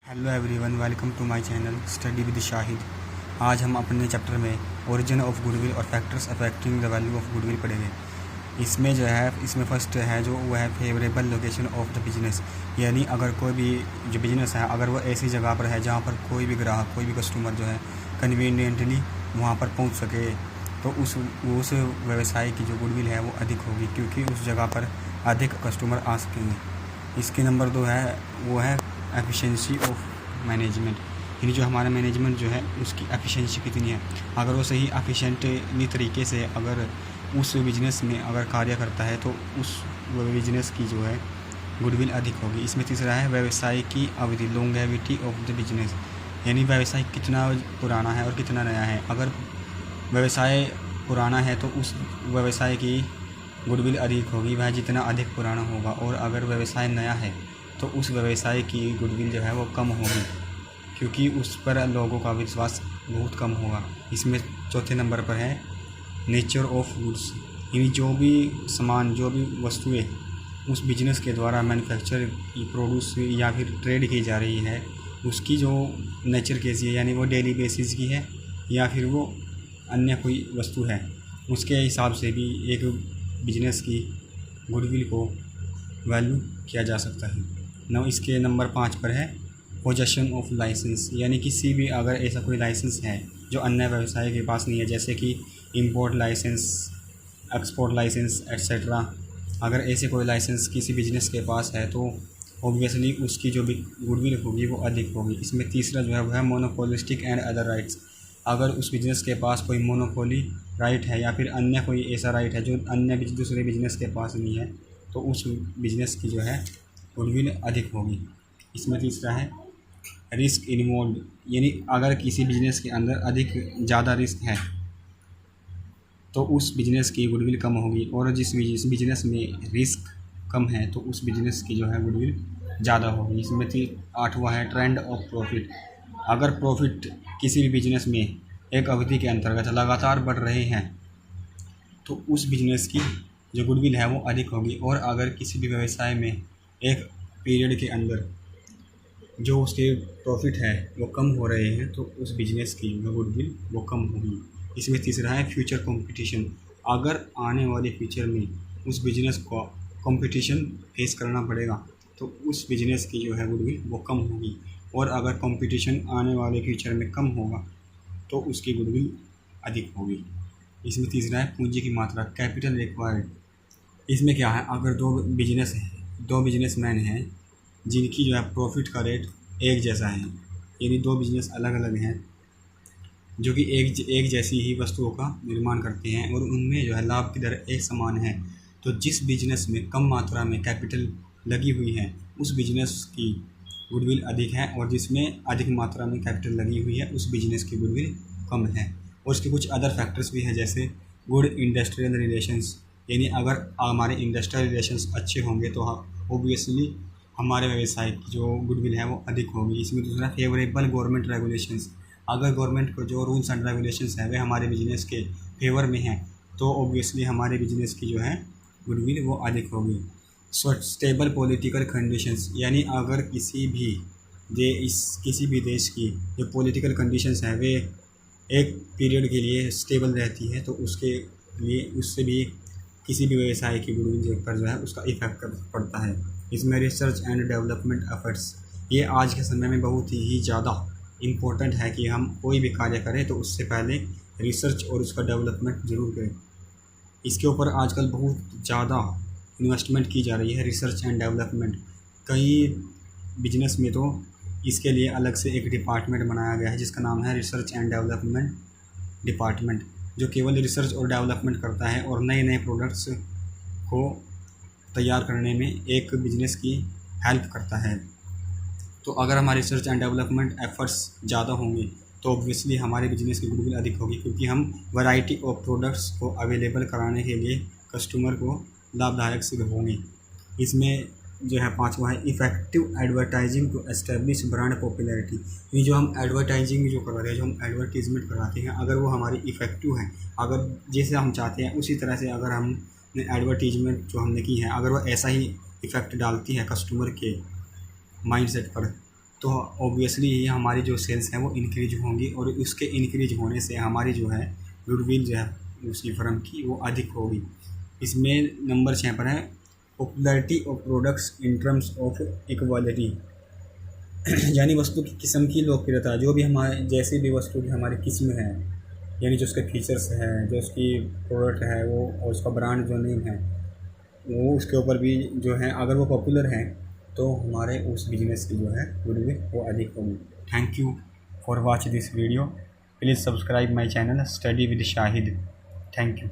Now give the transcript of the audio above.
Hello everyone, welcome to my channel study with Shahid. आज हम अपने चैप्टर में ओरिजिन ऑफ गुडविल और factors affecting the value of goodwill पढ़ेंगे। इसमें फर्स्ट है जो वो है favourable location of the business. यानी अगर कोई भी जो बिजनेस है, अगर वो ऐसी जगह पर है जहाँ पर कोई भी ग्राहक, कोई भी कस्टमर जो है कन्वीनियंटली वहाँ पर पहुँच सके, तो उस व्यवसाय की जो गुडविल है वो अधिक होगी, क्योंकि उस जगह पर अधिक कस्टमर आ सकेंगे। इसके नंबर 2 है वो है एफिशिएंसी ऑफ मैनेजमेंट। यानी जो हमारा मैनेजमेंट जो है उसकी एफिशिएंसी कितनी है। अगर वो सही एफिशिएंटली तरीके से अगर उस बिज़नेस में अगर कार्य करता है तो उस बिज़नेस की जो है गुडविल अधिक होगी। इसमें तीसरा है व्यवसाय की अवधि, लॉन्गेविटी ऑफ द बिजनेस। यानी व्यवसाय कितना पुराना है और कितना नया है। अगर व्यवसाय पुराना है तो उस व्यवसाय की गुडविल अधिक होगी, वह जितना अधिक पुराना होगा। और अगर व्यवसाय नया है तो उस व्यवसाय की गुडविल जो है वो कम होगी, क्योंकि उस पर लोगों का विश्वास बहुत कम होगा। इसमें चौथे नंबर पर है नेचर ऑफ गुड्स। यानी जो भी सामान, जो भी वस्तुएं उस बिजनेस के द्वारा मैन्युफैक्चर प्रोड्यूस या फिर ट्रेड की जा रही है, उसकी जो नेचर कैसी है, यानी वो डेली बेसिस की है या फिर वो अन्य कोई वस्तु है, उसके हिसाब से भी एक बिजनेस की गुडविल को वैल्यू किया जा सकता है। इसके नंबर 5 पर है पोजेशन ऑफ लाइसेंस। यानी किसी भी अगर ऐसा कोई लाइसेंस है जो अन्य व्यवसाय के पास नहीं है, जैसे कि import licence, export licence etcetera, अगर ऐसे कोई लाइसेंस किसी बिजनेस के पास है तो ऑब्वियसली उसकी जो भी गुडविल होगी वो अधिक होगी। इसमें तीसरा जो है वो है मोनोपोलिस्टिक एंड अदर राइट्स। अगर उस बिज़नेस के पास कोई मोनोपोली राइट है या फिर अन्य कोई ऐसा राइट है जो अन्य दूसरे बिजनेस के पास नहीं है, तो उस बिज़नेस की जो है गुडविल अधिक होगी। इसमें तीसरा है रिस्क इन्वॉल्व। यानी अगर किसी बिजनेस के अंदर अधिक ज़्यादा रिस्क है तो उस बिज़नेस की गुडविल कम होगी, और जिस बिजनेस में रिस्क कम है तो उस बिज़नेस की जो है गुडविल ज़्यादा होगी। इसमें 8वां है ट्रेंड ऑफ प्रॉफिट। अगर प्रॉफिट किसी भी बिजनेस में एक अवधि के अंतर्गत लगातार बढ़ रहे हैं तो उस बिजनेस की जो गुडविल है वो अधिक होगी। और अगर किसी भी व्यवसाय में एक पीरियड के अंदर जो उसके प्रॉफिट है वो कम हो रहे हैं तो उस बिजनेस की जो गुडविल वो कम होगी। इसमें तीसरा है फ्यूचर कंपटीशन। अगर आने वाले फ्यूचर में उस बिजनेस को कंपटीशन फेस करना पड़ेगा तो उस बिजनेस की जो है गुडविल वो कम होगी। और अगर कंपटीशन आने वाले फ्यूचर में कम होगा तो उसकी गुडविल अधिक होगी। इसमें तीसरा है पूंजी की मात्रा, कैपिटल रिक्वायर्ड। इसमें क्या है, अगर दो बिजनेसमैन हैं जिनकी जो है प्रॉफिट का रेट एक जैसा है, यानी दो बिजनेस अलग अलग हैं जो कि एक जैसी ही वस्तुओं का निर्माण करते हैं और उनमें जो है लाभ की दर एक समान है, तो जिस बिजनेस में कम मात्रा में कैपिटल लगी हुई है उस बिजनेस की गुडविल अधिक है, और जिसमें अधिक मात्रा में कैपिटल लगी हुई है उस बिजनेस की गुडविल कम है। और उसके कुछ अदर फैक्टर्स भी हैं, जैसे गुड इंडस्ट्रियल रिलेशंस। यानी अगर हमारे इंडस्ट्रियल रिलेशंस अच्छे होंगे तो ऑब्वियसली हमारे व्यवसाय की जो गुडविल है वो अधिक होगी। इसमें दूसरा फेवरेबल गवर्नमेंट रेगुलेशंस। अगर गवर्नमेंट को जो रूल्स एंड रेगुलेशंस है वे हमारे बिजनेस के फेवर में हैं तो ऑब्वियसली हमारे बिजनेस की जो है गुडविल वो अधिक होगी। Stable political conditions. यानी अगर किसी भी देश की जो पॉलिटिकल कंडीशंस हैं वे एक पीरियड के लिए स्टेबल रहती है तो उसके लिए उससे भी किसी भी व्यवसाय की गुडविल पर जो है उसका इफेक्ट पड़ता है। इसमें रिसर्च एंड डेवलपमेंट एफर्ट्स। ये आज के समय में बहुत ही ज़्यादा इम्पोर्टेंट है कि हम कोई भी कार्य करें तो उससे पहले रिसर्च और उसका डेवलपमेंट ज़रूर करें। इसके ऊपर आजकल बहुत ज़्यादा इन्वेस्टमेंट की जा रही है, रिसर्च एंड डेवलपमेंट। कई बिजनेस में तो इसके लिए अलग से एक डिपार्टमेंट बनाया गया है जिसका नाम है रिसर्च एंड डेवलपमेंट डिपार्टमेंट, जो केवल रिसर्च और डेवलपमेंट करता है और नए नए प्रोडक्ट्स को तैयार करने में एक बिजनेस की हेल्प करता है। तो अगर हमारे रिसर्च एंड डेवलपमेंट एफर्ट्स ज़्यादा होंगे तो ऑब्वियसली हमारे बिजनेस की गुडविल अधिक होगी, क्योंकि हम वैरायटी ऑफ प्रोडक्ट्स को अवेलेबल कराने के लिए कस्टमर को लाभदायक सिद्ध होंगे। इसमें जो है 5वां है effective advertising to establish brand popularity. ये जो हम एडवर्टाइजिंग जो करवाते हैं, जो हम एडवर्टीज़मेंट कराते हैं, अगर वो हमारी इफ़ेक्टिव है, अगर जैसे हम चाहते हैं उसी तरह से अगर हमने एडवर्टीजमेंट जो हमने की है अगर वो ऐसा ही इफ़ेक्ट डालती है कस्टमर के माइंडसेट पर, तो ऑब्वियसली ही हमारी जो सेल्स हैं वो इंक्रीज होंगी और उसके इंक्रीज होने से हमारी जो है गुडविल जो है उसी फर्म की वो अधिक होगी। इसमें नंबर 6 पर है popularity of products in terms of equality यानी वस्तु की किस्म की लोकप्रियता। जो भी हमारे जैसी भी वस्तु की हमारी किस्म है, यानी जो उसके फीचर्स हैं, जो उसकी प्रोडक्ट है वो और उसका ब्रांड जो नेम है वो उसके ऊपर भी जो है अगर वो पॉपुलर हैं तो हमारे उस बिजनेस की जो है गुडविल वो अधिक होगी। Thank you for watch this video. Please subscribe my channel study with Shahid. Thank you.